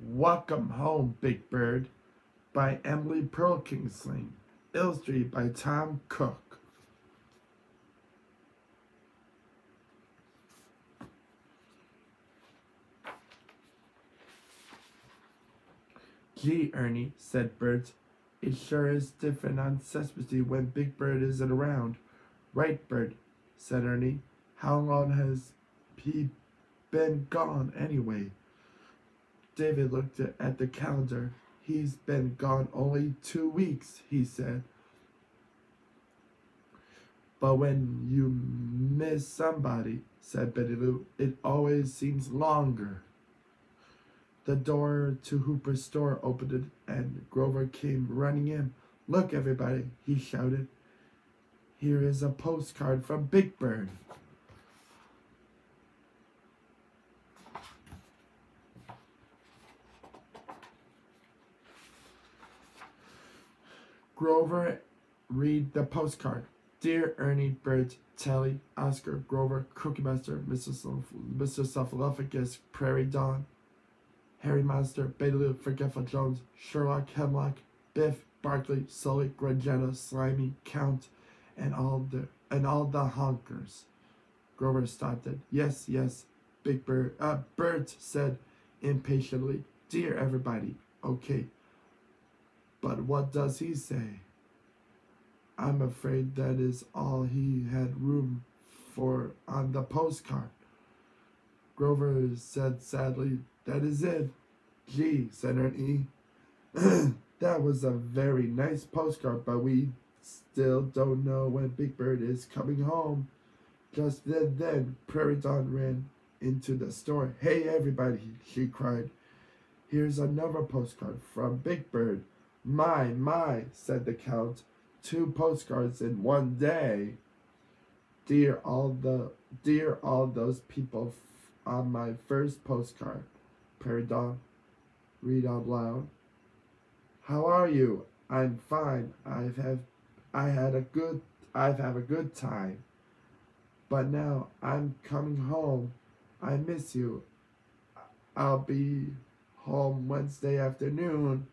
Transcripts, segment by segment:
Welcome Home, Big Bird by Emily Pearl Kingsling. Illustrated by Tom Cook. Gee, Ernie, said Bert, it sure is different on Sesame when Big Bird isn't around. Right, Bert, said Ernie. How long has he been gone anyway? David looked at the calendar. He's been gone only 2 weeks, he said. But when you miss somebody, said Betty Lou, it always seems longer. The door to Hooper's store opened and Grover came running in. Look, everybody, he shouted. Here is a postcard from Big Bird. Grover read the postcard. Dear Ernie, Bert, Telly, Oscar, Grover, Cookie Master, Mr. Cephalophagus, Prairie Dawn, Harry Monster, Betty Lou, Forgetful Jones, Sherlock, Hemlock, Biff, Barkley, Sully, Grangetta, Slimy, Count, and all the honkers. Grover stopped it. Yes, Big Bird. Bert said impatiently, Dear everybody, okay. But what does he say? I'm afraid that is all he had room for on the postcard. Grover said sadly, That is it. Gee, said Ernie. That was a very nice postcard, but we still don't know when Big Bird is coming home. Just then, Prairie Dawn ran into the store. Hey, everybody, she cried. Here's another postcard from Big Bird. My, said the Count. 2 postcards in one day. Dear all those people on my first postcard. Prairie Dawn, read out loud. How are you? I'm fine. I've had a good time. But now I'm coming home. I miss you. I'll be home Wednesday afternoon.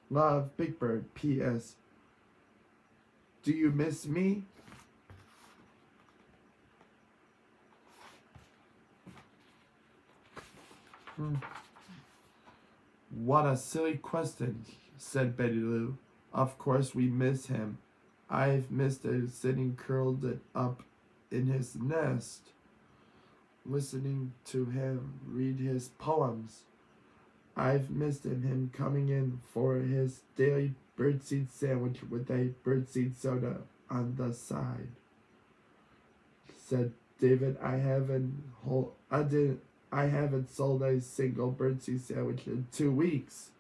Love, Big Bird. P.S. Do you miss me? What a silly question, said Betty Lou. Of course we miss him. I've missed him sitting curled up in his nest, listening to him read his poems. I've missed him coming in for his daily birdseed sandwich with a birdseed soda on the side. Said David, I haven't sold a single birdseed sandwich in 2 weeks.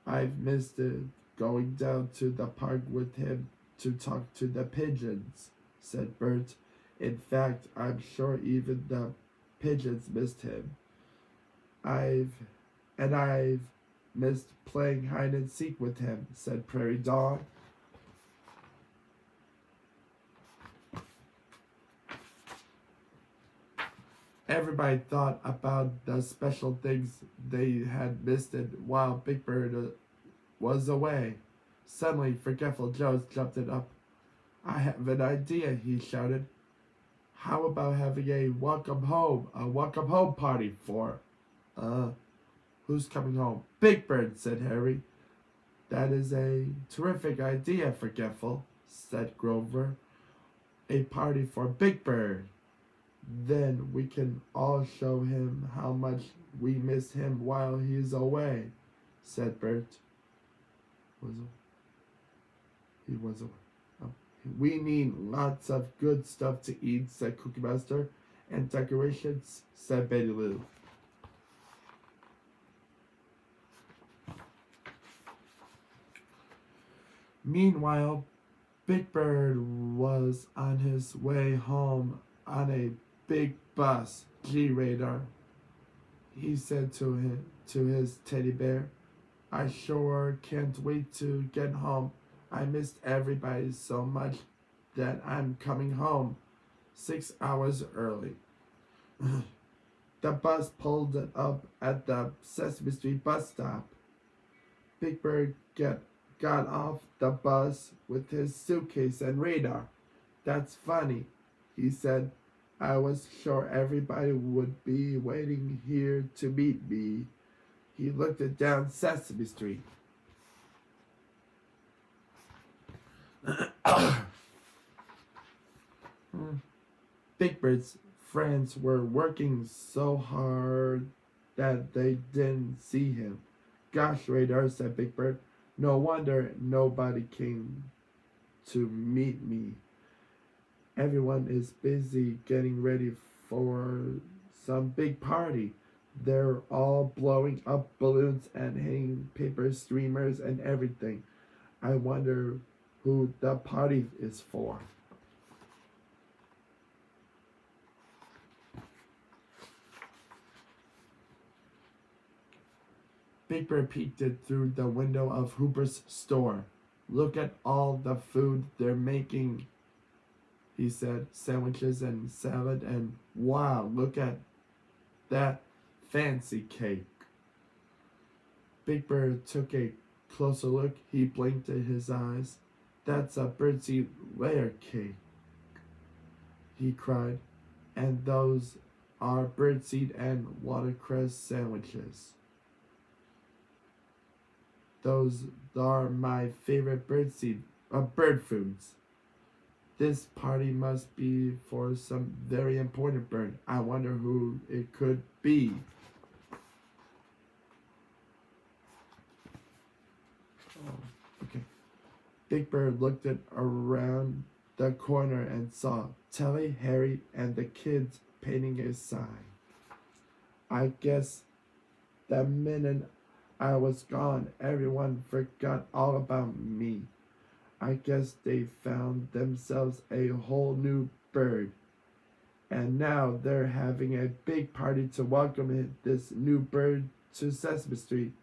I've missed it going down to the park with him to talk to the pigeons, said Bert. In fact, I'm sure even the pigeons missed him. I've missed playing hide and seek with him, said Prairie Dawn. Everybody thought about the special things they had missed while Big Bird was away. Suddenly, Forgetful Jones jumped it up. I have an idea, he shouted. How about having a welcome home party for, who's coming home? Big Bird, said Harry. That is a terrific idea, Forgetful, said Grover. A party for Big Bird. Then we can all show him how much we miss him while he's away, said Bert. He was away. Oh. We need lots of good stuff to eat, said Cookie Master. And decorations, said Betty Lou. Meanwhile, Big Bird was on his way home on a big bus. Gee, Radar, he said to his teddy bear, I sure can't wait to get home. I missed everybody so much that I'm coming home 6 hours early. The bus pulled up at the Sesame Street bus stop. Big Bird got off the bus with his suitcase and radar. That's funny, he said. I was sure everybody would be waiting here to meet me. He looked down Sesame Street. Big Bird's friends were working so hard that they didn't see him. Gosh, Radar, said Big Bird. No wonder nobody came to meet me. Everyone is busy getting ready for some big party. They're all blowing up balloons and hanging paper streamers and everything. I wonder who the party is for. Big Bird peeked through the window of Hooper's store. Look at all the food they're making, he said. Sandwiches and salad and wow, look at that fancy cake. Big Bird took a closer look. He blinked his eyes. That's a birdseed layer cake, he cried. And those are birdseed and watercress sandwiches. Those are my favorite bird foods. This party must be for some very important bird. I wonder who it could be. Okay. Big Bird looked around the corner and saw Telly, Harry, and the kids painting a sign. I guess the minute I was gone, everyone forgot all about me. I guess they found themselves a whole new bird. And now they're having a big party to welcome this new bird to Sesame Street.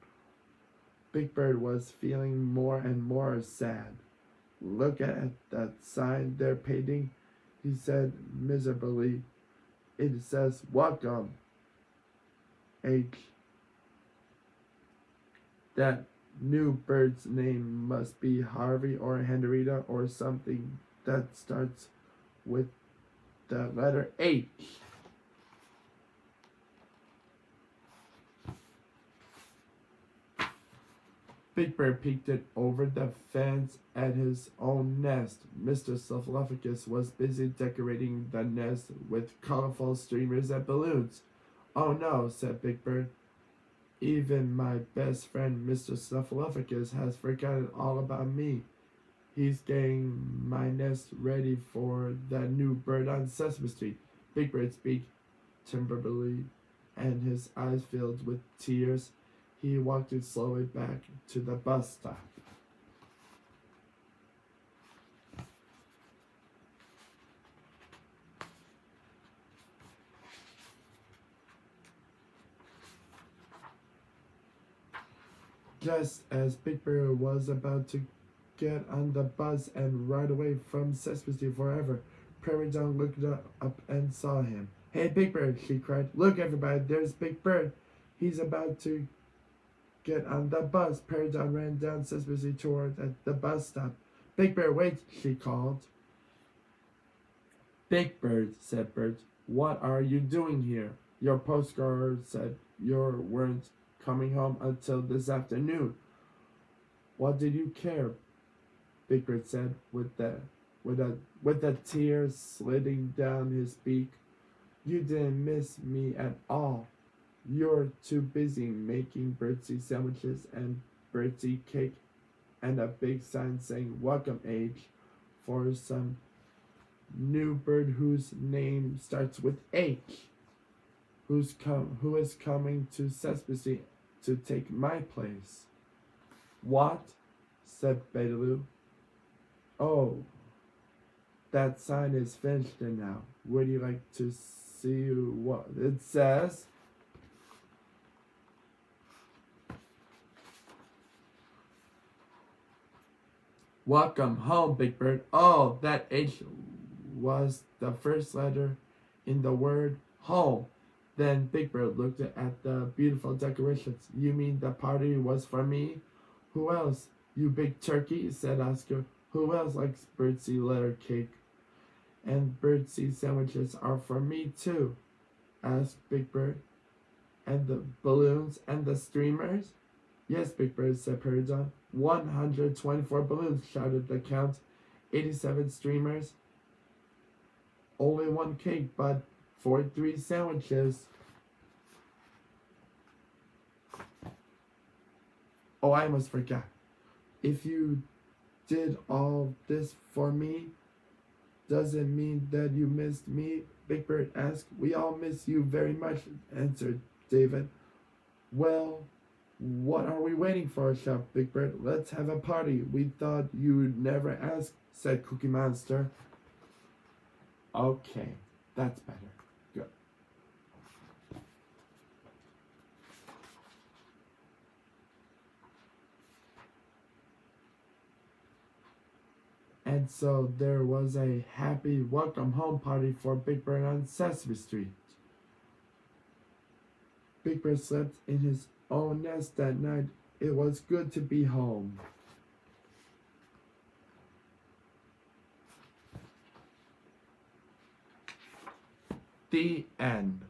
Big Bird was feeling more and more sad. Look at that sign they're painting, he said miserably. It says, welcome, H. That new bird's name must be Harvey or Henrietta or something that starts with the letter H. Big Bird peeked over the fence at his own nest. Mr. Snuffleupagus was busy decorating the nest with colorful streamers and balloons. Oh no, said Big Bird. Even my best friend, Mr. Snuffleupagus, has forgotten all about me. He's getting my nest ready for the new bird on Sesame Street. Big Bird speak timidly, and his eyes filled with tears. He walked slowly back to the bus stop. Just as Big Bird was about to get on the bus and ride away from Sesame Street forever, Prairie Dawn looked up and saw him. Hey, Big Bird, she cried. Look, everybody, there's Big Bird. He's about to get on the bus. Prairie Dawn ran down Sesame Street toward the bus stop. Big Bird, wait, she called. Big Bird, said Bert, what are you doing here? Your postcard said you weren't coming home until this afternoon. What did you care? Big Bird said, with a tear sliding down his beak. You didn't miss me at all. You're too busy making birdseed sandwiches and birdseed cake and a big sign saying welcome H for some new bird whose name starts with H. Who is coming to Sesame Street to take my place. What? Said Betelou. Oh, that sign is finished now. Would you like to see what it says? Welcome home, Big Bird. Oh, that H was the first letter in the word home. Then Big Bird looked at the beautiful decorations. You mean the party was for me? Who else? You big turkey, said Oscar. Who else likes birdseed layer cake? And birdseed sandwiches are for me too, asked Big Bird. And the balloons and the streamers? Yes, Big Bird, said Prairie Dog. 124 balloons, shouted the count. 87 streamers. Only one cake, but 43 sandwiches. Oh, I almost forgot. If you did all this for me, does it mean that you missed me? Big Bird asked. We all miss you very much, answered David. Well, what are we waiting for? Shouted Big Bird. Let's have a party. We thought you'd never ask, said Cookie Monster. Okay, that's better. Good. And so there was a happy welcome home party for Big Bird on Sesame Street. Big Bird slept in his own nest that night. It was good to be home. The end.